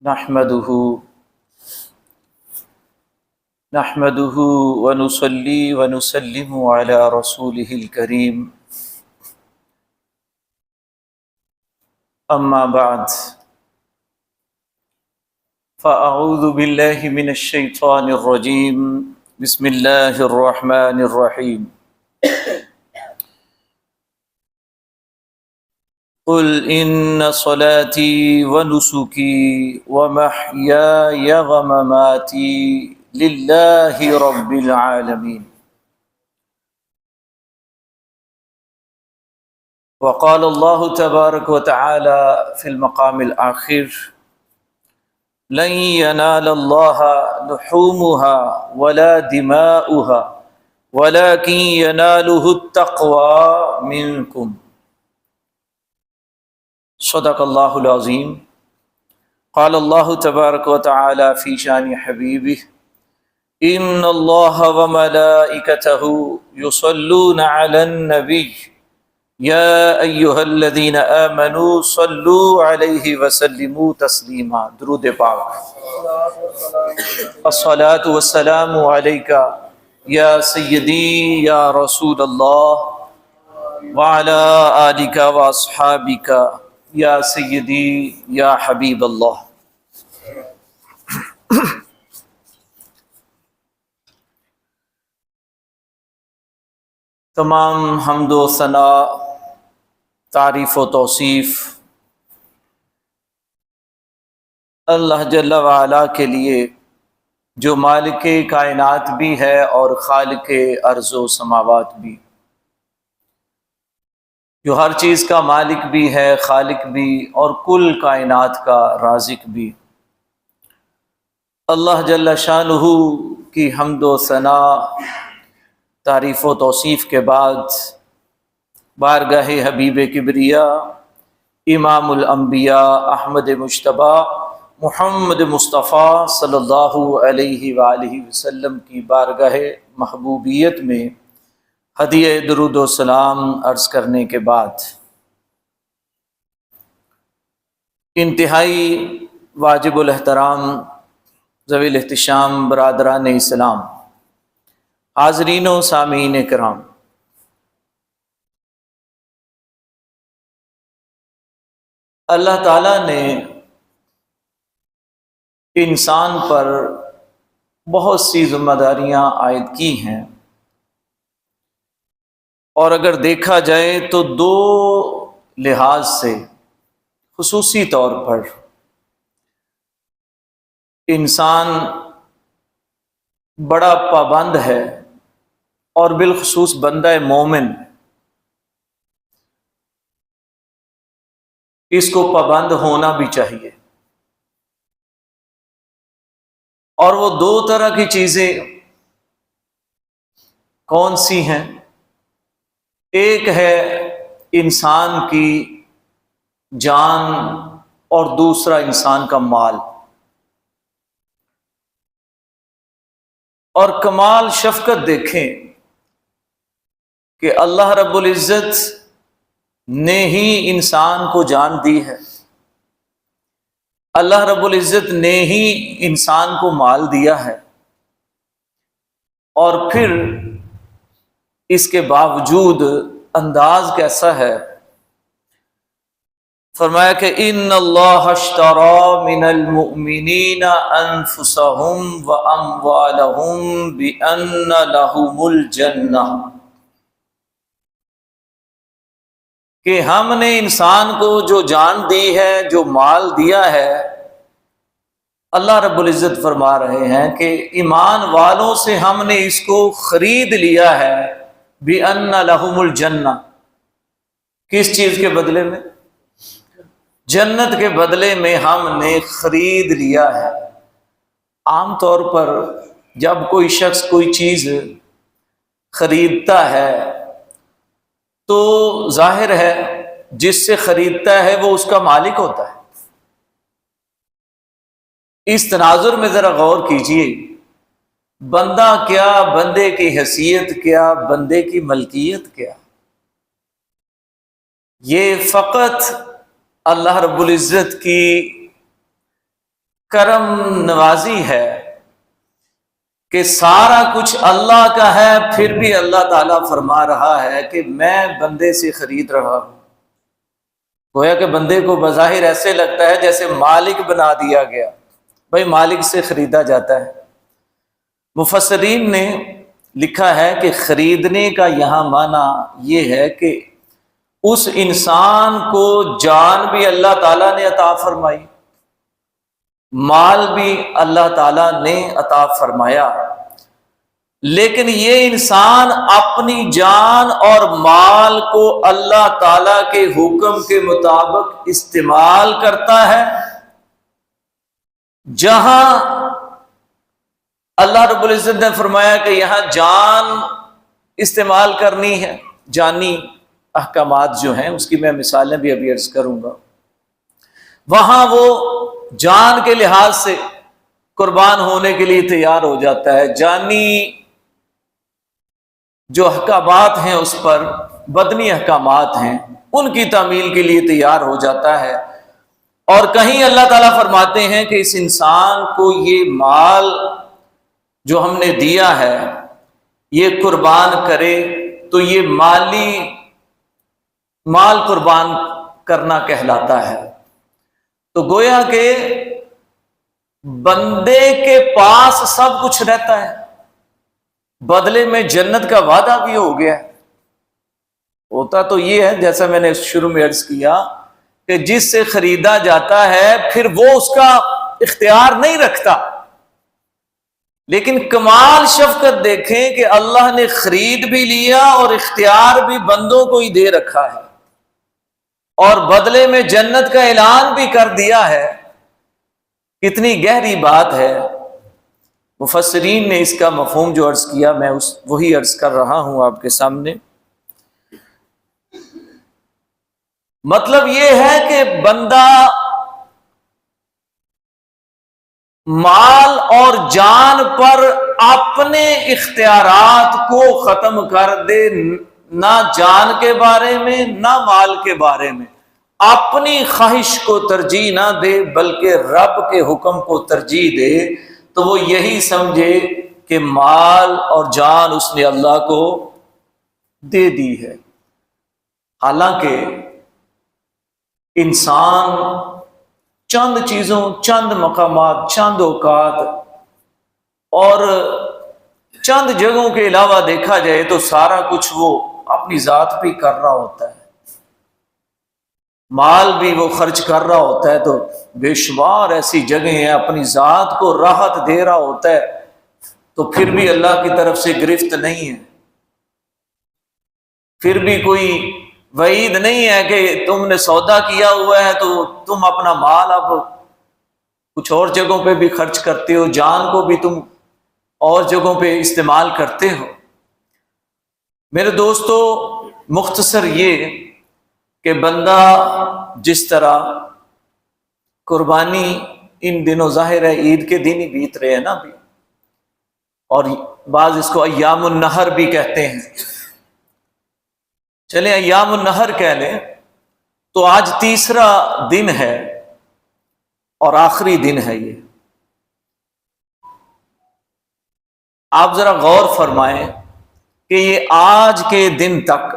نحمده نحمده ونصلي ونسلم على رسوله الكريم أما بعد فأعوذ بالله من الشيطان الرجيم بسم الله الرحمن الرحيم قل إن صلاتي ونسكي ومحياي ومماتي لله رب العالمين وقال الله تبارك وتعالى في المقام الآخر لن ينال الله لحومها ولا دماؤها ولكن يناله التقوى منكم صدق اللہ العظیم قال اللہ تبارک و تعالی فی شان حبیبہ ان اللہ وملائکتہ یصلون علی النبی یا ایہا الذین آمنوا صلوا علیہ وسلموا تسلیما۔ درود پاک۔ الصلاة والسلام علیک یا سیدی یا رسول اللہ وعلی آلک واصحابک یا سیدی یا حبیب اللہ۔ تمام حمد و ثنا، تعریف و توصیف اللہ جل وعلا کے لیے جو مالک کائنات بھی ہے اور خالق ارض و سماوات بھی، جو ہر چیز کا مالک بھی ہے، خالق بھی، اور کل کائنات کا رازق بھی۔ اللہ جل شانہ کی حمد و ثنا، تعریف و توصیف کے بعد بارگاہ حبیب کبریا امام الانبیاء احمد مجتبی محمد مصطفیٰ صلی اللہ علیہ وآلہ وسلم کی بارگاہ محبوبیت میں ہدیہ درود و سلام عرض کرنے کے بعد انتہائی واجب الاحترام ذوی الاحتشام برادران اسلام، حاضرین و سامعین کرام، اللہ تعالیٰ نے انسان پر بہت سی ذمہ داریاں عائد کی ہیں، اور اگر دیکھا جائے تو دو لحاظ سے خصوصی طور پر انسان بڑا پابند ہے، اور بالخصوص بندہ مومن اس کو پابند ہونا بھی چاہیے۔ اور وہ دو طرح کی چیزیں کون سی ہیں؟ ایک ہے انسان کی جان اور دوسرا انسان کا مال، اور کمال شفقت دیکھیں کہ اللہ رب العزت نے ہی انسان کو جان دی ہے، اللہ رب العزت نے ہی انسان کو مال دیا ہے، اور پھر اس کے باوجود انداز کیسا ہے؟ فرمایا کہ ان اللہ اشتری من المؤمنین انفسهم واموالهم بان لهم الجنہ، کہ ہم نے انسان کو جو جان دی ہے، جو مال دیا ہے، اللہ رب العزت فرما رہے ہیں کہ ایمان والوں سے ہم نے اس کو خرید لیا ہے، بِأَنَّ لَهُمُ الْجَنَّةِ، کس چیز کے بدلے میں؟ جنت کے بدلے میں ہم نے خرید لیا ہے۔ عام طور پر جب کوئی شخص کوئی چیز خریدتا ہے تو ظاہر ہے جس سے خریدتا ہے وہ اس کا مالک ہوتا ہے۔ اس تناظر میں ذرا غور کیجئے، بندہ کیا، بندے کی حیثیت کیا، بندے کی ملکیت کیا، یہ فقط اللہ رب العزت کی کرم نوازی ہے کہ سارا کچھ اللہ کا ہے، پھر بھی اللہ تعالیٰ فرما رہا ہے کہ میں بندے سے خرید رہا ہوں۔ گویا کہ بندے کو بظاہر ایسے لگتا ہے جیسے مالک بنا دیا گیا، بھائی مالک سے خریدا جاتا ہے۔ مفسرین نے لکھا ہے کہ خریدنے کا یہاں معنی یہ ہے کہ اس انسان کو جان بھی اللہ تعالیٰ نے عطا فرمائی، مال بھی اللہ تعالیٰ نے عطا فرمایا، لیکن یہ انسان اپنی جان اور مال کو اللہ تعالیٰ کے حکم کے مطابق استعمال کرتا ہے۔ جہاں اللہ رب العزت نے فرمایا کہ یہاں جان استعمال کرنی ہے، جانی احکامات جو ہیں اس کی میں مثالیں بھی ابھی عرض کروں گا، وہاں وہ جان کے لحاظ سے قربان ہونے کے لیے تیار ہو جاتا ہے، جانی جو احکامات ہیں اس پر بدنی احکامات ہیں ان کی تعمیل کے لیے تیار ہو جاتا ہے۔ اور کہیں اللہ تعالیٰ فرماتے ہیں کہ اس انسان کو یہ مال جو ہم نے دیا ہے یہ قربان کرے، تو یہ مال قربان کرنا کہلاتا ہے۔ تو گویا کہ بندے کے پاس سب کچھ رہتا ہے، بدلے میں جنت کا وعدہ بھی ہو گیا ہے۔ ہوتا تو یہ ہے جیسا میں نے شروع میں عرض کیا کہ جس سے خریدا جاتا ہے پھر وہ اس کا اختیار نہیں رکھتا، لیکن کمال شفقت دیکھیں کہ اللہ نے خرید بھی لیا اور اختیار بھی بندوں کو ہی دے رکھا ہے، اور بدلے میں جنت کا اعلان بھی کر دیا ہے۔ کتنی گہری بات ہے۔ مفسرین نے اس کا مفہوم جو عرض کیا میں وہی عرض کر رہا ہوں آپ کے سامنے۔ مطلب یہ ہے کہ بندہ مال اور جان پر اپنے اختیارات کو ختم کر دے، نہ جان کے بارے میں نہ مال کے بارے میں اپنی خواہش کو ترجیح نہ دے بلکہ رب کے حکم کو ترجیح دے، تو وہ یہی سمجھے کہ مال اور جان اس نے اللہ کو دے دی ہے۔ حالانکہ انسان چند چیزوں، چند مقامات، چند اوقات اور چند جگہوں کے علاوہ دیکھا جائے تو سارا کچھ وہ اپنی ذات پہ کر رہا ہوتا ہے، مال بھی وہ خرچ کر رہا ہوتا ہے، تو بے شمار ایسی جگہیں ہیں اپنی ذات کو راحت دے رہا ہوتا ہے، تو پھر بھی اللہ کی طرف سے گرفت نہیں ہے، پھر بھی کوئی وعید نہیں ہے کہ تم نے سودا کیا ہوا ہے تو تم اپنا مال اب کچھ اور جگہوں پہ بھی خرچ کرتے ہو، جان کو بھی تم اور جگہوں پہ استعمال کرتے ہو۔ میرے دوستو، مختصر یہ کہ بندہ جس طرح قربانی ان دنوں ظاہر ہے عید کے دن ہی بیت رہے ہیں نا ابھی، اور بعض اس کو ایام النحر بھی کہتے ہیں، چلیں ایام النحر کہہ لیں، تو آج تیسرا دن ہے اور آخری دن ہے یہ۔ آپ ذرا غور فرمائیں کہ یہ آج کے دن تک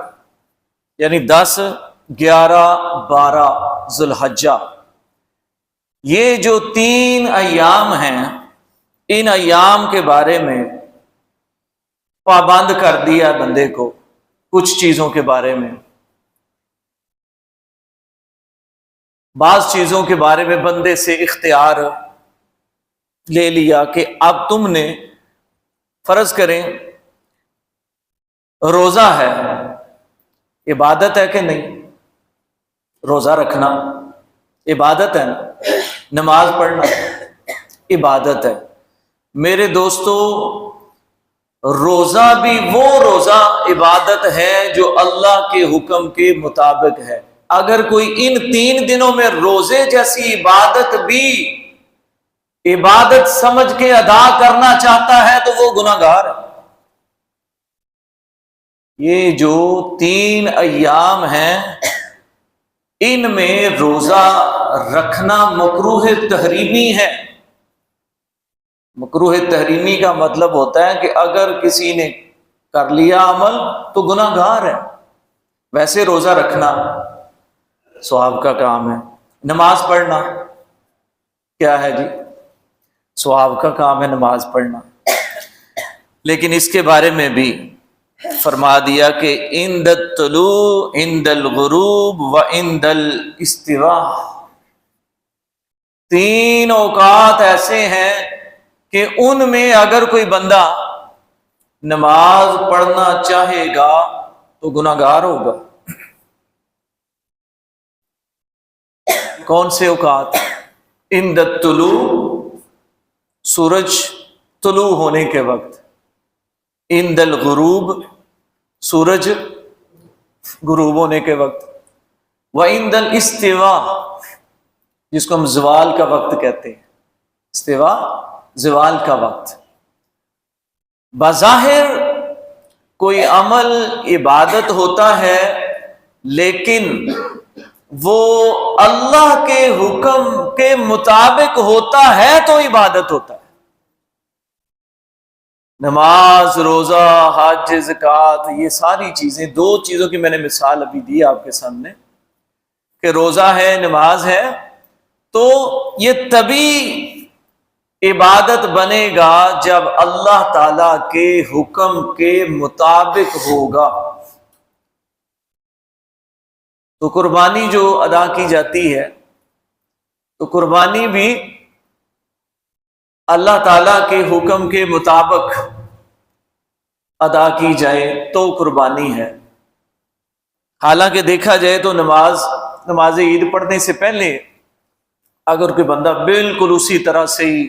یعنی 10، 11، 12 ذو الحجہ، یہ جو 3 ایام ہیں، ان ایام کے بارے میں پابند کر دیا بندے کو کچھ چیزوں کے بارے میں، بعض چیزوں کے بارے میں بندے سے اختیار لے لیا کہ اب تم نے فرض کریں روزہ ہے، عبادت ہے کہ نہیں؟ روزہ رکھنا عبادت ہے نا، نماز پڑھنا عبادت ہے۔ میرے دوستو، روزہ بھی وہ روزہ عبادت ہے جو اللہ کے حکم کے مطابق ہے۔ اگر کوئی ان 3 دنوں میں روزے جیسی عبادت بھی عبادت سمجھ کے ادا کرنا چاہتا ہے تو وہ گناہگار ہے۔ یہ جو 3 ایام ہیں ان میں روزہ رکھنا مکروہ تحریمی ہے، مکروہ تحریمی کا مطلب ہوتا ہے کہ اگر کسی نے کر لیا عمل تو گناہ گار ہے. ویسے روزہ رکھنا ثواب کا کام ہے، نماز پڑھنا کیا ہے جی، ثواب کا کام ہے نماز پڑھنا. لیکن اس کے بارے میں بھی فرما دیا کہ عند الطلوع، عند الغروب و عند الاستواء، 3 اوقات ایسے ہیں کہ ان میں اگر کوئی بندہ نماز پڑھنا چاہے گا تو گناہ گار ہوگا. کون سے اوقات؟ عند الطلوع، سورج طلوع ہونے کے وقت، عند الغروب، سورج غروب ہونے کے وقت، وعند الاستواء، جس کو ہم زوال کا وقت کہتے ہیں، استواء زوال کا وقت. بظاہر کوئی عمل عبادت ہوتا ہے لیکن وہ اللہ کے حکم کے مطابق ہوتا ہے تو عبادت ہوتا ہے. نماز، روزہ، حج، زکوٰۃ، یہ ساری چیزیں، 2 چیزوں کی میں نے مثال ابھی دی آپ کے سامنے کہ روزہ ہے، نماز ہے، تو یہ تبھی عبادت بنے گا جب اللہ تعالی کے حکم کے مطابق ہوگا. تو قربانی جو ادا کی جاتی ہے تو قربانی بھی اللہ تعالی کے حکم کے مطابق ادا کی جائے تو قربانی ہے. حالانکہ دیکھا جائے تو نماز عید پڑھنے سے پہلے اگر کوئی بندہ بالکل اسی طرح سے ہی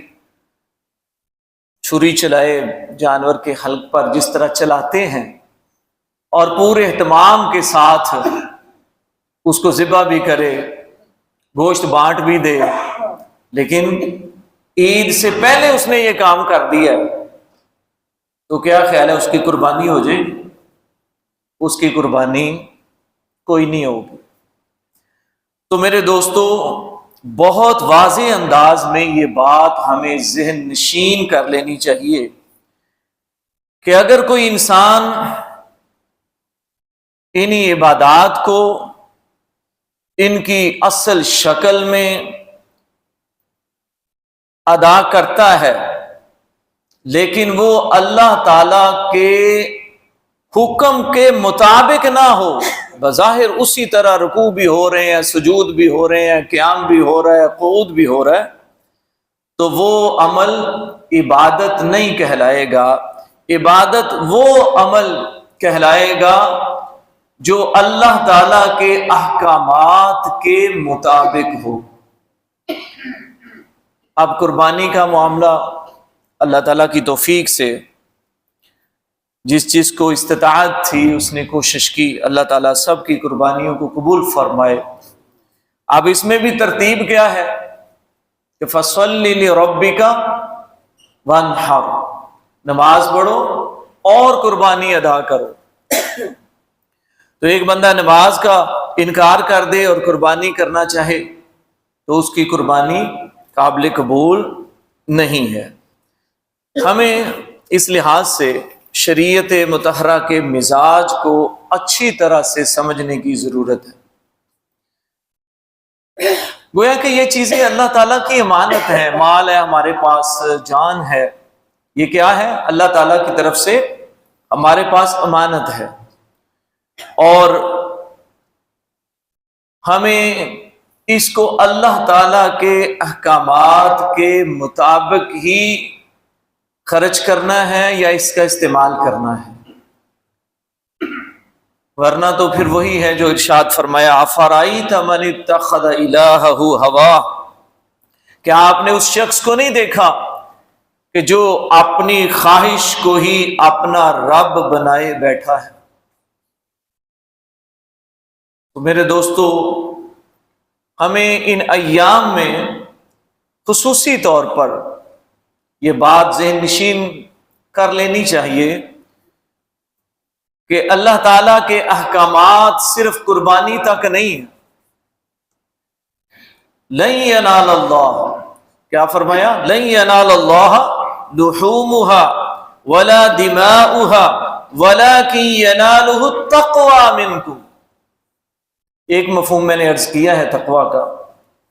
چھری چلائے جانور کے حلق پر جس طرح چلاتے ہیں اور پورے اہتمام کے ساتھ اس کو ذبح بھی کرے، گوشت بانٹ بھی دے، لیکن عید سے پہلے اس نے یہ کام کر دیا تو کیا خیال ہے اس کی قربانی ہو جائے گی؟ اس کی قربانی کوئی نہیں ہوگی. تو میرے دوستو، بہت واضح انداز میں یہ بات ہمیں ذہن نشین کر لینی چاہیے کہ اگر کوئی انسان انہی عبادات کو ان کی اصل شکل میں ادا کرتا ہے لیکن وہ اللہ تعالی کے حکم کے مطابق نہ ہو، بظاہر اسی طرح رکوع بھی ہو رہے ہیں، سجود بھی ہو رہے ہیں، قیام بھی ہو رہا ہے، قعود بھی ہو رہا ہے، تو وہ عمل عبادت نہیں کہلائے گا. عبادت وہ عمل کہلائے گا جو اللہ تعالی کے احکامات کے مطابق ہو. اب قربانی کا معاملہ اللہ تعالیٰ کی توفیق سے جس چیز کو استطاعت تھی اس نے کوشش کی، اللہ تعالیٰ سب کی قربانیوں کو قبول فرمائے. اب اس میں بھی ترتیب کیا ہے کہ فَصَلِّ لِرَبِّكَ وَانْحَرْ، نماز پڑھو اور قربانی ادا کرو. تو ایک بندہ نماز کا انکار کر دے اور قربانی کرنا چاہے تو اس کی قربانی قابل قبول نہیں ہے. ہمیں اس لحاظ سے شریعت مطہرہ کے مزاج کو اچھی طرح سے سمجھنے کی ضرورت ہے. گویا کہ یہ چیزیں اللہ تعالیٰ کی امانت ہے، مال ہے ہمارے پاس، جان ہے، یہ کیا ہے؟ اللہ تعالیٰ کی طرف سے ہمارے پاس امانت ہے، اور ہمیں اس کو اللہ تعالیٰ کے احکامات کے مطابق ہی خرچ کرنا ہے یا اس کا استعمال کرنا ہے، ورنہ تو پھر وہی ہے جو ارشاد فرمایا افرأیت من اتخذ الہہ ہواہ، کیا آپ نے اس شخص کو نہیں دیکھا کہ جو اپنی خواہش کو ہی اپنا رب بنائے بیٹھا ہے. تو میرے دوستو، ہمیں ان ایام میں خصوصی طور پر یہ بات ذہن نشین کر لینی چاہیے کہ اللہ تعالیٰ کے احکامات صرف قربانی تک نہیں ہیں. لن ینال اللہ، کیا فرمایا؟ لن ینال اللہ لحومها ولا دماؤها ولكن يناله التقوى منكم. ایک مفہوم میں نے عرض کیا ہے تقوی کا،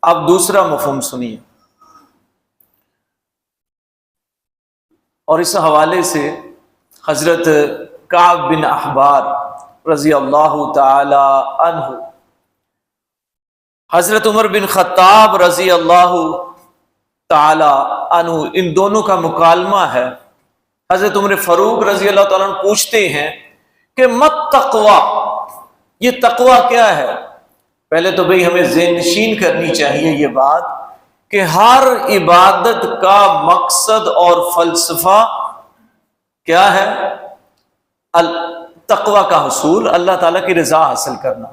اب دوسرا مفہوم سنیے. اور اس حوالے سے حضرت کعب بن احبار رضی اللہ تعالی عنہ، حضرت عمر بن خطاب رضی اللہ تعالی عنہ، ان دونوں کا مکالمہ ہے. حضرت عمر فاروق رضی اللہ تعالیٰ عنہ پوچھتے ہیں کہ مت تقوی، یہ تقوی کیا ہے؟ پہلے تو بھئی ہمیں ذہن نشین کرنی چاہیے یہ بات کہ ہر عبادت کا مقصد اور فلسفہ کیا ہے؟ تقوی کا حصول، اللہ تعالیٰ کی رضا حاصل کرنا،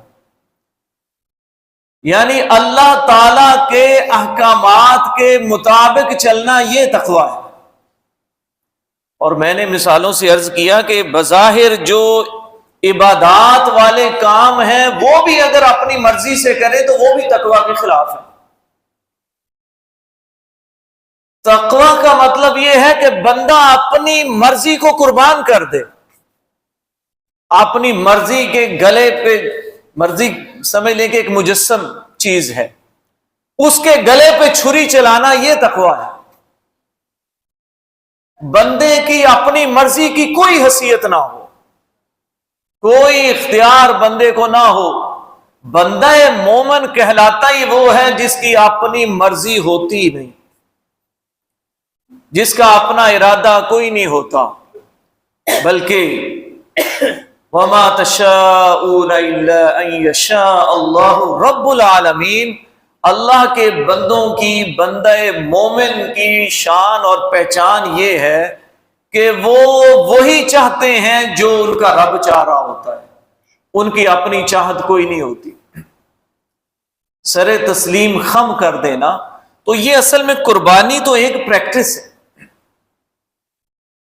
یعنی اللہ تعالیٰ کے احکامات کے مطابق چلنا، یہ تقوی ہے. اور میں نے مثالوں سے عرض کیا کہ بظاہر جو عبادات والے کام ہیں وہ بھی اگر اپنی مرضی سے کرے تو وہ بھی تقوی کے خلاف ہے. تقوی کا مطلب یہ ہے کہ بندہ اپنی مرضی کو قربان کر دے، اپنی مرضی کے گلے پہ، مرضی سمجھ لیں کہ ایک مجسم چیز ہے، اس کے گلے پہ چھری چلانا، یہ تقوی ہے. بندے کی اپنی مرضی کی کوئی حیثیت نہ ہو، کوئی اختیار بندے کو نہ ہو. بندہ مومن کہلاتا ہی وہ ہے جس کی اپنی مرضی ہوتی نہیں، جس کا اپنا ارادہ کوئی نہیں ہوتا، بلکہ وما تشاءون الا ان یشاء اللہ رب العالمین. اللہ کے بندوں کی، بندہ مومن کی شان اور پہچان یہ ہے کہ وہ وہی چاہتے ہیں جو ان کا رب چاہ رہا ہوتا ہے، ان کی اپنی چاہت کوئی نہیں ہوتی. سر تسلیم خم کر دینا، تو یہ اصل میں قربانی تو ایک پریکٹس ہے،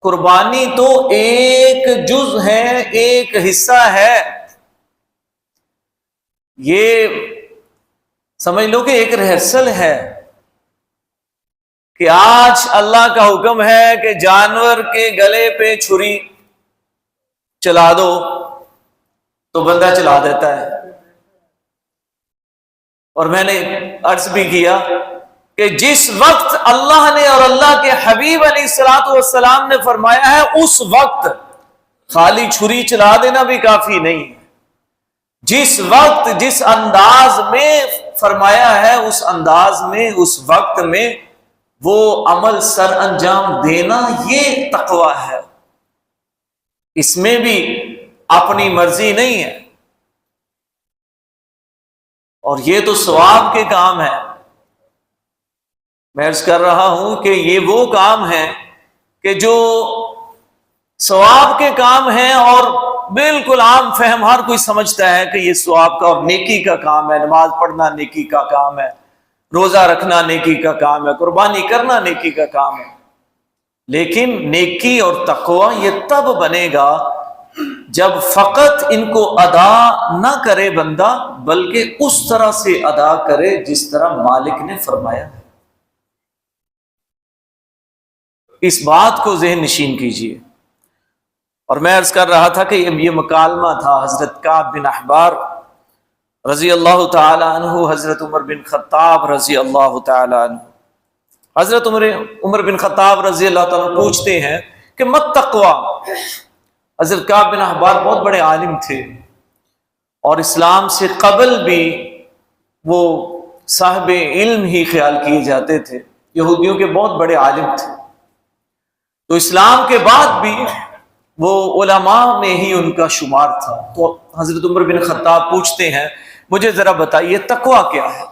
قربانی تو ایک جز ہے، ایک حصہ ہے. یہ سمجھ لو کہ ایک ریہرسل ہے کہ آج اللہ کا حکم ہے کہ جانور کے گلے پہ چھری چلا دو، تو بندہ چلا دیتا ہے. اور میں نے عرض بھی کیا کہ جس وقت اللہ نے اور اللہ کے حبیب علیہ الصلوۃ والسلام نے فرمایا ہے، اس وقت خالی چھری چلا دینا بھی کافی نہیں ہے. جس وقت، جس انداز میں فرمایا ہے، اس انداز میں، اس وقت میں وہ عمل سر انجام دینا، یہ تقوی ہے. اس میں بھی اپنی مرضی نہیں ہے. اور یہ تو ثواب کے کام ہے. میں عرض کر رہا ہوں کہ یہ وہ کام ہے کہ جو ثواب کے کام ہیں، اور بالکل عام فہم ہر کوئی سمجھتا ہے کہ یہ ثواب کا اور نیکی کا کام ہے. نماز پڑھنا نیکی کا کام ہے، روزہ رکھنا نیکی کا کام ہے، قربانی کرنا نیکی کا کام ہے. لیکن نیکی اور تقوی یہ تب بنے گا جب فقط ان کو ادا نہ کرے بندہ، بلکہ اس طرح سے ادا کرے جس طرح مالک نے فرمایا. اس بات کو ذہن نشین کیجیے. اور میں عرض کر رہا تھا کہ یہ مکالمہ تھا حضرت کعب بن احبار رضی اللہ تعالی عنہ، حضرت عمر بن خطاب رضی اللہ تعالی عنہ. حضرت عمر بن خطاب رضی اللہ تعالی عنہ پوچھتے ہیں کہ مت تقوی. حضرت کعب بن احبار بہت بڑے عالم تھے، اور اسلام سے قبل بھی وہ صاحب علم ہی خیال کیے جاتے تھے، یہودیوں کے بہت بڑے عالم تھے. تو اسلام کے بعد بھی وہ علماء میں ہی ان کا شمار تھا. تو حضرت عمر بن خطاب پوچھتے ہیں مجھے ذرا بتائیے تقوی کیا ہے؟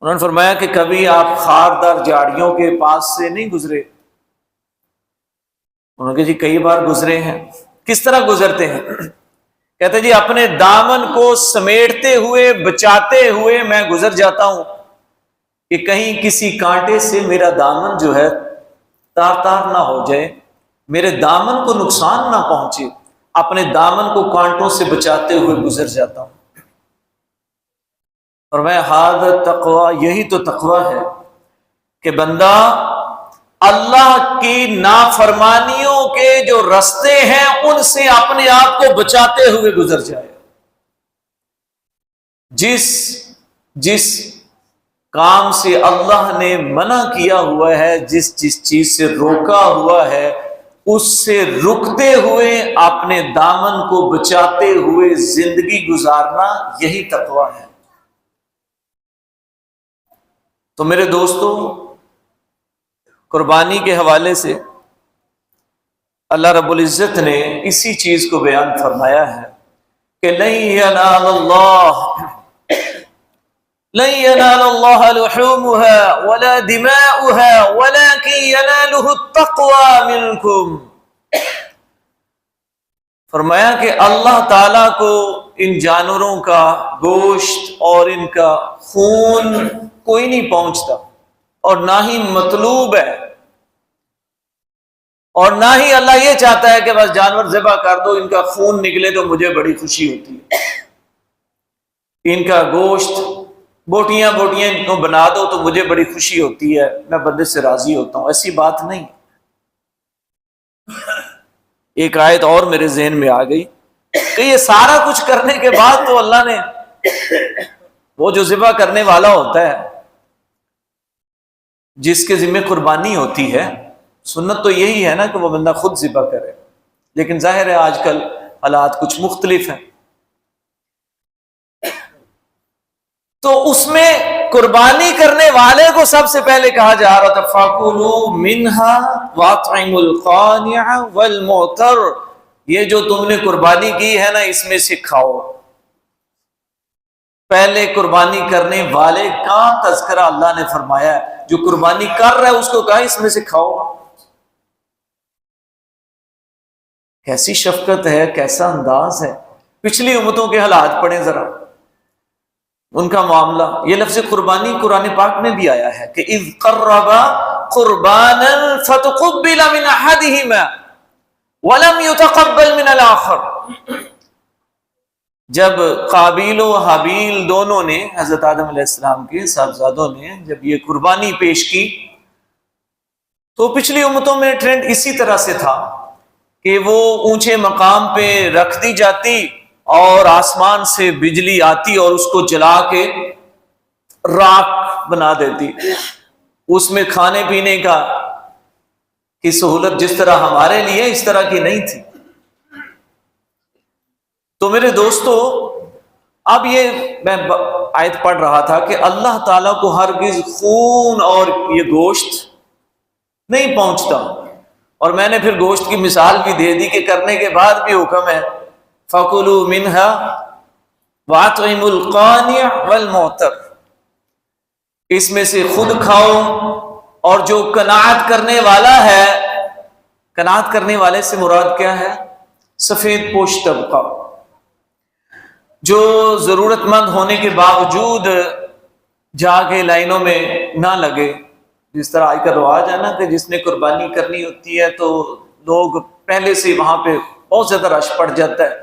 انہوں نے فرمایا کہ کبھی آپ خاردار جھاڑیوں کے پاس سے نہیں گزرے؟ انہوں نے کہا جی کئی بار گزرے ہیں. کس طرح گزرتے ہیں؟ کہتے جی اپنے دامن کو سمیٹتے ہوئے، بچاتے ہوئے میں گزر جاتا ہوں کہ کہیں کسی کانٹے سے میرا دامن جو ہے تار تار نہ ہو جائے، میرے دامن کو نقصان نہ پہنچے. اپنے دامن کو کانٹوں سے بچاتے ہوئے گزر جاتا ہوں. اور میں ہاد تقوی، یہی تو تقوی ہے کہ بندہ اللہ کی نافرمانیوں کے جو رستے ہیں ان سے اپنے آپ کو بچاتے ہوئے گزر جائے. جس کام سے اللہ نے منع کیا ہوا ہے، جس چیز سے روکا ہوا ہے، اس سے رکتے ہوئے اپنے دامن کو بچاتے ہوئے زندگی گزارنا، یہی تقوی ہے. تو میرے دوستو، قربانی کے حوالے سے اللہ رب العزت نے اسی چیز کو بیان فرمایا ہے کہ لن ینال اللہ لحومها ولا دماؤها ولكن يناله التقوى منكم. فرمایا کہ اللہ تعالیٰ کو ان جانوروں کا گوشت اور ان کا خون کوئی نہیں پہنچتا، اور نہ ہی مطلوب ہے، اور نہ ہی اللہ یہ چاہتا ہے کہ بس جانور ذبح کر دو، ان کا خون نکلے تو مجھے بڑی خوشی ہوتی ہے، ان کا گوشت بوٹیاں ان کو بنا دو تو مجھے بڑی خوشی ہوتی ہے، میں بندے سے راضی ہوتا ہوں. ایسی بات نہیں. ایک آیت اور میرے ذہن میں آ گئی کہ یہ سارا کچھ کرنے کے بعد تو اللہ نے وہ جو ذبح کرنے والا ہوتا ہے، جس کے ذمہ قربانی ہوتی ہے، سنت تو یہی ہے نا کہ وہ بندہ خود ذبح کرے، لیکن ظاہر ہے آج کل حالات کچھ مختلف ہیں. تو اس میں قربانی کرنے والے کو سب سے پہلے کہا جا رہا تھا فَكُلُوا مِنْهَا وَأَطْعِمُوا الْقَانِعَ وَالْمُعْتَرَّ، یہ جو تم نے قربانی کی ہے نا، اس میں سے کھاؤ. پہلے قربانی کرنے والے کا تذکرہ اللہ نے فرمایا ہے. جو قربانی کر رہا ہے اس کو کہا اس میں سے کھاؤ. کیسی شفقت ہے، کیسا انداز ہے. پچھلی امتوں کے حالات پڑھیں ذرا، ان کا معاملہ. یہ لفظ قربانی قرآن پاک میں بھی آیا ہے کہ اذ قربا قربانا فتقبل من احدهما ولم يتقبل من الاخر. جب قابیل و حابیل دونوں نے، حضرت آدم علیہ السلام کے صاحبزادوں نے جب یہ قربانی پیش کی، تو پچھلی امتوں میں ٹرینڈ اسی طرح سے تھا کہ وہ اونچے مقام پہ رکھ دی جاتی اور آسمان سے بجلی آتی اور اس کو جلا کے راکھ بنا دیتی. اس میں کھانے پینے کی سہولت جس طرح ہمارے لیے اس طرح کی نہیں تھی. تو میرے دوستو، اب یہ میں آیت پڑھ رہا تھا کہ اللہ تعالیٰ کو ہرگز خون اور یہ گوشت نہیں پہنچتا، اور میں نے پھر گوشت کی مثال بھی دے دی کہ کرنے کے بعد بھی حکم ہے فَكُلُوا مِنْهَا وَأَطْعِمُوا الْقَانِعَ وَالْمُعْتَرَّ، اس میں سے خود کھاؤ، اور جو قناعت کرنے والا ہے، قناعت کرنے والے سے مراد کیا ہے؟ سفید پوش طبقہ، جو ضرورت مند ہونے کے باوجود جا کے لائنوں میں نہ لگے. جس طرح آج کا رواج ہے نا کہ جس نے قربانی کرنی ہوتی ہے تو لوگ پہلے سے وہاں پہ بہت زیادہ رش پڑ جاتا ہے،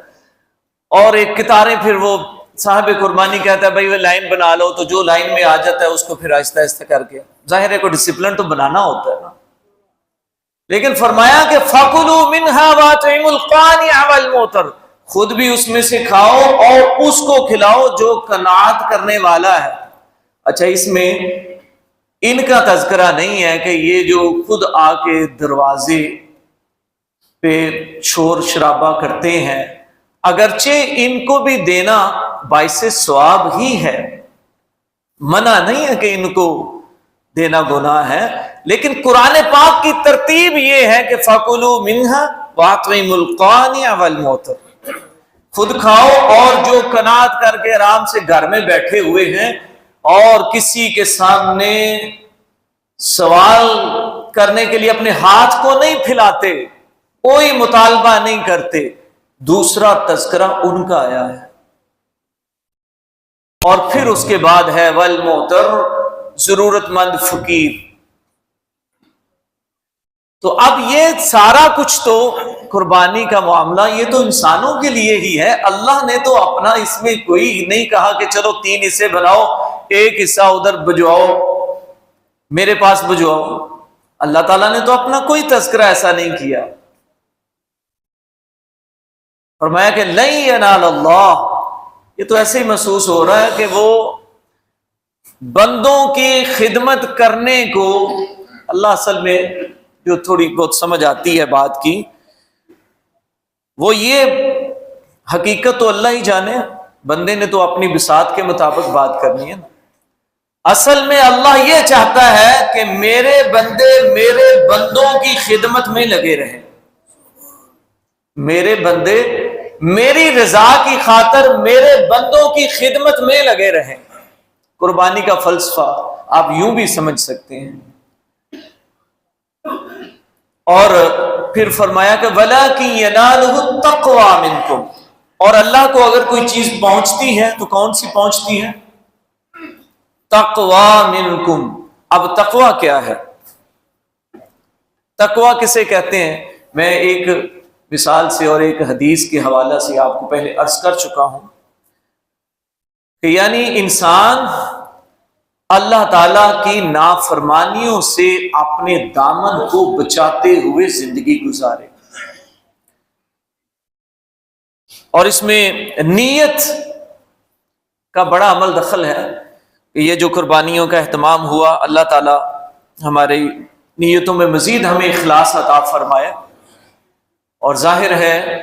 اور ایک قطاریں پھر وہ صاحب قربانی کہتا ہے بھائی وہ لائن بنا لو، تو جو لائن میں آ جاتا ہے اس کو پھر آہستہ آہستہ کر کے، ظاہر ہے کوئی ڈسپلن تو بنانا ہوتا ہے نا. لیکن فرمایا کہ فَكُلُوا مِنْهَا وَأَطْعِمُوا الْقَانِعَ وَالْمُعْتَرَّ، خود بھی اس میں سے کھاؤ اور اس کو کھلاؤ جو قناعت کرنے والا ہے. اچھا، اس میں ان کا تذکرہ نہیں ہے کہ یہ جو خود آ کے دروازے پہ شور شرابہ کرتے ہیں، اگرچہ ان کو بھی دینا باعث ثواب ہی ہے، منع نہیں ہے کہ ان کو دینا گناہ ہے، لیکن قرآن پاک کی ترتیب یہ ہے کہ فَكُلُوا مِنْهَا وَأَطْعِمُوا الْقَانِعَ وَالْمُعْتَرَّ، خود کھاؤ اور جو قناعت کر کے آرام سے گھر میں بیٹھے ہوئے ہیں اور کسی کے سامنے سوال کرنے کے لیے اپنے ہاتھ کو نہیں پھیلاتے، کوئی مطالبہ نہیں کرتے، دوسرا تذکرہ ان کا آیا ہے. اور پھر اس کے بعد ہے والمعتر، ضرورت مند فقیر. تو اب یہ سارا کچھ تو قربانی کا معاملہ یہ تو انسانوں کے لیے ہی ہے. اللہ نے تو اپنا اس میں کوئی نہیں کہا کہ چلو 3 حصے بناؤ، ایک حصہ ادھر بجواؤ، میرے پاس بجواؤ. اللہ تعالیٰ نے تو اپنا کوئی تذکرہ ایسا نہیں کیا. فرمایا کہ لن ینال اللہ، یہ تو ایسے ہی محسوس ہو رہا ہے کہ وہ بندوں کی خدمت کرنے کو، اللہ اصل میں جو تھوڑی بہت سمجھ آتی ہے بات کی، وہ یہ حقیقت تو اللہ ہی جانے، بندے نے تو اپنی بساط کے مطابق بات کرنی ہے نا. اصل میں اللہ یہ چاہتا ہے کہ میرے بندے میرے بندوں کی خدمت میں لگے رہیں، میرے بندے میری رضا کی خاطر میرے بندوں کی خدمت میں لگے رہیں. قربانی کا فلسفہ آپ یوں بھی سمجھ سکتے ہیں. اور پھر فرمایا کہ وَلَٰكِن يَنَالُهُ التَّقْوَىٰ مِنكُمْ، اور اللہ کو اگر کوئی چیز پہنچتی ہے تو کون سی پہنچتی ہے؟ تقویٰ منکم. اب تقویٰ کیا ہے؟ تقویٰ کسے کہتے ہیں؟ میں ایک مثال سے اور ایک حدیث کے حوالہ سے آپ کو پہلے عرض کر چکا ہوں کہ یعنی انسان اللہ تعالیٰ کی نافرمانیوں سے اپنے دامن کو بچاتے ہوئے زندگی گزارے. اور اس میں نیت کا بڑا عمل دخل ہے. یہ جو قربانیوں کا اہتمام ہوا، اللہ تعالیٰ ہماری نیتوں میں مزید ہمیں اخلاص عطا فرمائے. اور ظاہر ہے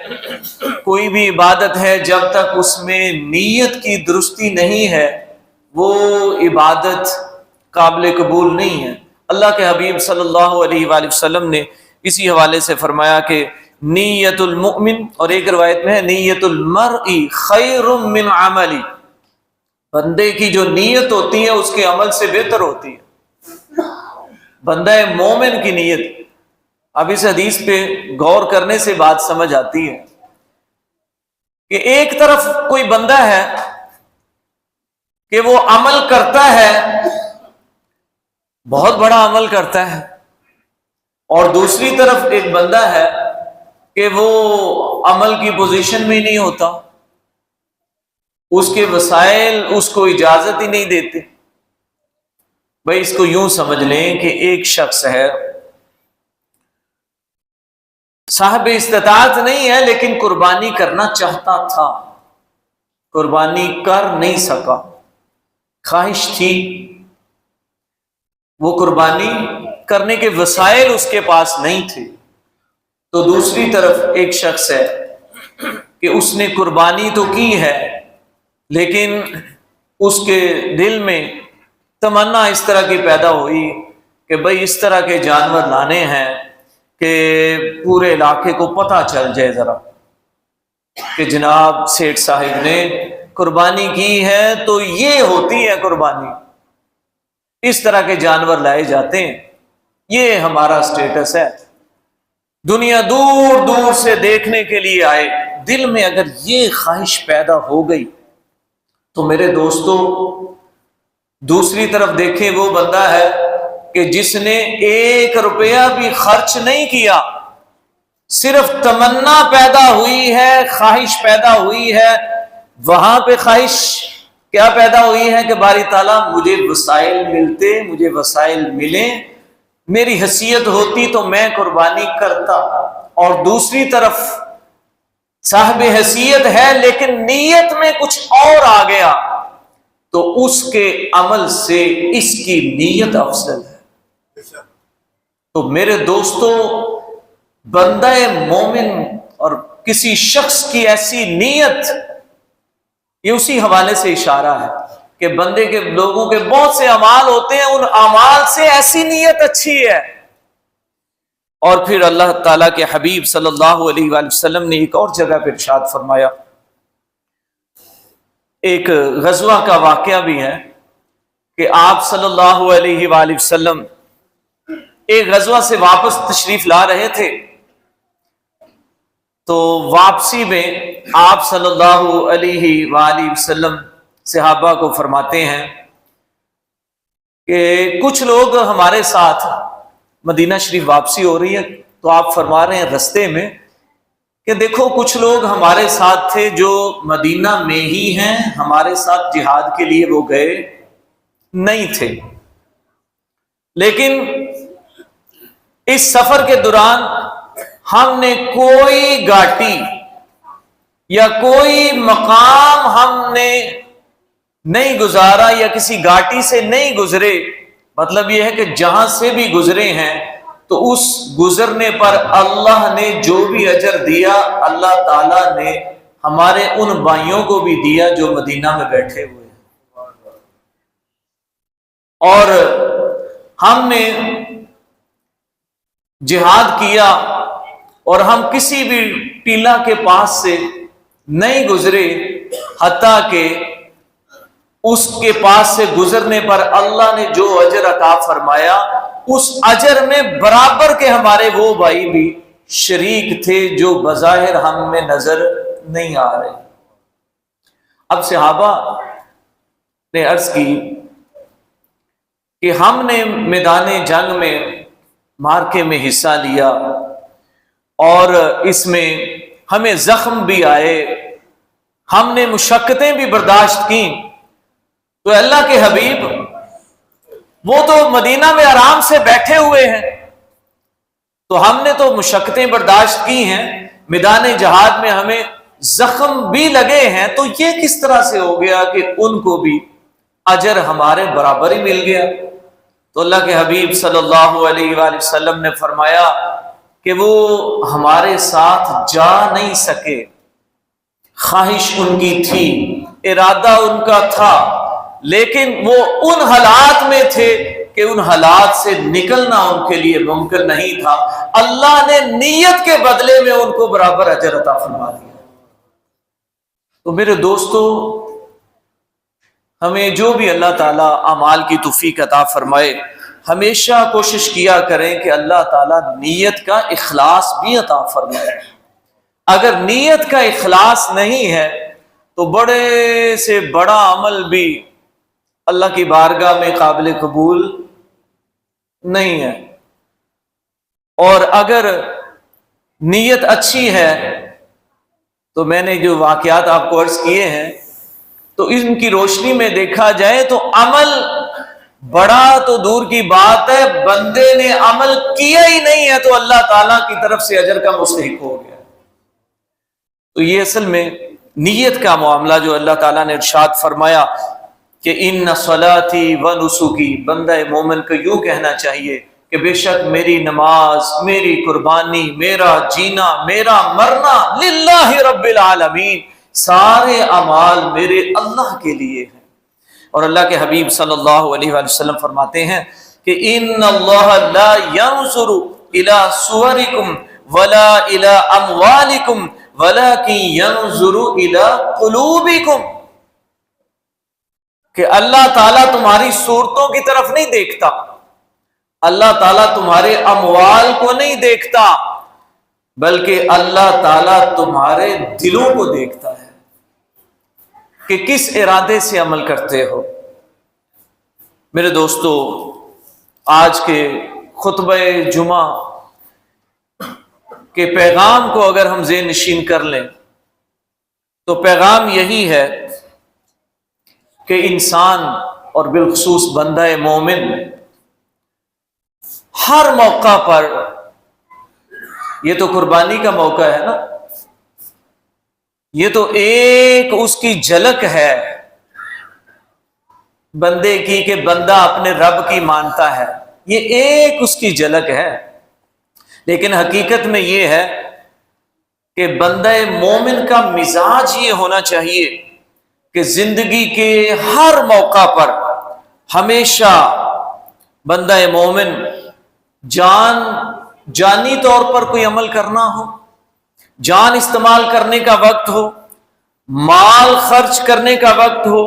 کوئی بھی عبادت ہے جب تک اس میں نیت کی درستی نہیں ہے وہ عبادت قابل قبول نہیں ہے. اللہ کے حبیب صلی اللہ علیہ وآلہ وسلم نے اسی حوالے سے فرمایا کہ نیت المؤمن، اور ایک روایت میں ہے نیت المرء خیر من عملی، بندے کی جو نیت ہوتی ہے اس کے عمل سے بہتر ہوتی ہے. بندہ مومن کی نیت، اب اس حدیث پہ غور کرنے سے بات سمجھ آتی ہے کہ ایک طرف کوئی بندہ ہے کہ وہ عمل کرتا ہے، بہت بڑا عمل کرتا ہے، اور دوسری طرف ایک بندہ ہے کہ وہ عمل کی پوزیشن میں ہی نہیں ہوتا، اس کے وسائل اس کو اجازت ہی نہیں دیتے. بھائی اس کو یوں سمجھ لیں کہ ایک شخص ہے صاحب استطاعت نہیں ہے لیکن قربانی کرنا چاہتا تھا، قربانی کر نہیں سکا، خواہش تھی، وہ قربانی کرنے کے وسائل اس کے پاس نہیں تھے. تو دوسری طرف ایک شخص ہے کہ اس نے قربانی تو کی ہے لیکن اس کے دل میں تمنا اس طرح کی پیدا ہوئی کہ بھئی اس طرح کے جانور لانے ہیں کہ پورے علاقے کو پتہ چل جائے ذرا کہ جناب سیٹھ صاحب نے قربانی کی ہے تو یہ ہوتی ہے قربانی. اس طرح کے جانور لائے جاتے ہیں، یہ ہمارا سٹیٹس ہے. دنیا دور دور سے دیکھنے کے لیے آئے. دل میں اگر یہ خواہش پیدا ہو گئی تو میرے دوستو دوسری طرف دیکھیں وہ بندہ ہے کہ جس نے 1 روپیہ بھی خرچ نہیں کیا، صرف تمنا پیدا ہوئی ہے، خواہش پیدا ہوئی ہے. وہاں پہ خواہش کیا پیدا ہوئی ہے کہ باری تعالیٰ مجھے وسائل ملتے، مجھے وسائل ملیں، میری حیثیت ہوتی تو میں قربانی کرتا. اور دوسری طرف صاحب حیثیت ہے لیکن نیت میں کچھ اور آ گیا تو اس کے عمل سے اس کی نیت افضل ہے. تو میرے دوستو بندہ مومن اور کسی شخص کی ایسی نیت، یہ اسی حوالے سے اشارہ ہے کہ بندے کے لوگوں کے بہت سے اعمال ہوتے ہیں، ان اعمال سے ایسی نیت اچھی ہے. اور پھر اللہ تعالیٰ کے حبیب صلی اللہ علیہ وآلہ وسلم نے ایک اور جگہ پہ ارشاد فرمایا، ایک غزوہ کا واقعہ بھی ہے کہ آپ صلی اللہ علیہ وآلہ وسلم ایک غزوہ سے واپس تشریف لا رہے تھے. تو واپسی میں آپ صلی اللہ علیہ وآلہ وسلم صحابہ کو فرماتے ہیں کہ کچھ لوگ ہمارے ساتھ، مدینہ شریف واپسی ہو رہی ہے تو آپ فرما رہے ہیں رستے میں کہ دیکھو کچھ لوگ ہمارے ساتھ تھے جو مدینہ میں ہی ہیں، ہمارے ساتھ جہاد کے لیے وہ گئے نہیں تھے، لیکن اس سفر کے دوران ہم نے کوئی گھاٹی یا کوئی مقام ہم نے نہیں گزارا یا کسی گھاٹی سے نہیں گزرے. مطلب یہ ہے کہ جہاں سے بھی گزرے ہیں تو اس گزرنے پر اللہ نے جو بھی اجر دیا اللہ تعالیٰ نے ہمارے ان بھائیوں کو بھی دیا جو مدینہ میں بیٹھے ہوئے ہیں. اور ہم نے جہاد کیا اور ہم کسی بھی ٹیلا کے پاس سے نہیں گزرے حتیٰ کہ اس کے پاس سے گزرنے پر اللہ نے جو اجر عطا فرمایا اس اجر میں برابر کے ہمارے وہ بھائی بھی شریک تھے جو بظاہر ہم میں نظر نہیں آ رہے. اب صحابہ نے عرض کی کہ ہم نے میدان جنگ میں مارکے میں حصہ لیا اور اس میں ہمیں زخم بھی آئے, ہم نے مشقتیں بھی برداشت کی. تو اللہ کے حبیب وہ تو مدینہ میں آرام سے بیٹھے ہوئے ہیں, تو ہم نے تو مشقتیں برداشت کی ہیں, میدان جہاد میں ہمیں زخم بھی لگے ہیں, تو یہ کس طرح سے ہو گیا کہ ان کو بھی اجر ہمارے برابر ہی مل گیا؟ تو اللہ کے حبیب صلی اللہ علیہ وآلہ وسلم نے فرمایا کہ وہ ہمارے ساتھ جا نہیں سکے, خواہش ان کی تھی, ارادہ ان کا تھا, لیکن وہ ان حالات میں تھے کہ ان حالات سے نکلنا ان کے لیے ممکن نہیں تھا. اللہ نے نیت کے بدلے میں ان کو برابر اجر عطا فرما دیا. تو میرے دوستو, ہمیں جو بھی اللہ تعالیٰ اعمال کی توفیق عطا فرمائے, ہمیشہ کوشش کیا کریں کہ اللہ تعالیٰ نیت کا اخلاص بھی عطا فرمائے. اگر نیت کا اخلاص نہیں ہے تو بڑے سے بڑا عمل بھی اللہ کی بارگاہ میں قابل قبول نہیں ہے. اور اگر نیت اچھی ہے تو میں نے جو واقعات آپ کو عرض کیے ہیں تو ان کی روشنی میں دیکھا جائے تو عمل بڑا تو دور کی بات ہے, بندے نے عمل کیا ہی نہیں ہے تو اللہ تعالیٰ کی طرف سے اجر کا مستحق ہو گیا. تو یہ اصل میں نیت کا معاملہ جو اللہ تعالیٰ نے ارشاد فرمایا کہ ان صلاتی و نسکی, بندہ مومن کو یوں کہنا چاہیے کہ بے شک میری نماز, میری قربانی, میرا جینا, میرا مرنا للہ رب العالمین, سارے اعمال میرے اللہ کے لیے ہیں. اور اللہ کے حبیب صلی اللہ علیہ وآلہ وسلم فرماتے ہیں کہ ان اللہ لا ينظر الى صورکم ولا الى اموالکم ولکن ينظر الى قلوبکم, کہ اللہ تعالیٰ تمہاری صورتوں کی طرف نہیں دیکھتا, اللہ تعالیٰ تمہارے اموال کو نہیں دیکھتا, بلکہ اللہ تعالیٰ تمہارے دلوں کو دیکھتا ہے کہ کس ارادے سے عمل کرتے ہو. میرے دوستو, آج کے خطبہ جمعہ کے پیغام کو اگر ہم ذہن نشین کر لیں تو پیغام یہی ہے کہ انسان اور بالخصوص بندہ مومن ہر موقع پر, یہ تو قربانی کا موقع ہے نا, یہ تو ایک اس کی جھلک ہے بندے کی کہ بندہ اپنے رب کی مانتا ہے, یہ ایک اس کی جھلک ہے. لیکن حقیقت میں یہ ہے کہ بندہ مومن کا مزاج یہ ہونا چاہیے کہ زندگی کے ہر موقع پر ہمیشہ بندہ مومن جانی طور پر کوئی عمل کرنا ہو, جان استعمال کرنے کا وقت ہو, مال خرچ کرنے کا وقت ہو,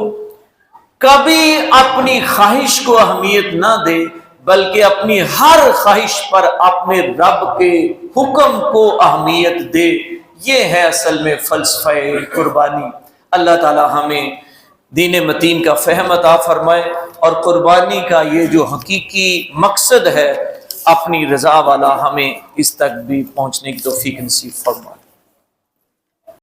کبھی اپنی خواہش کو اہمیت نہ دے بلکہ اپنی ہر خواہش پر اپنے رب کے حکم کو اہمیت دے. یہ ہے اصل میں فلسفہ قربانی. اللہ تعالی ہمیں دین متین کا فہم عطا فرمائے اور قربانی کا یہ جو حقیقی مقصد ہے اپنی رضا والا ہمیں اس تک بھی پہنچنے کی توفیق نصیب فرمائے.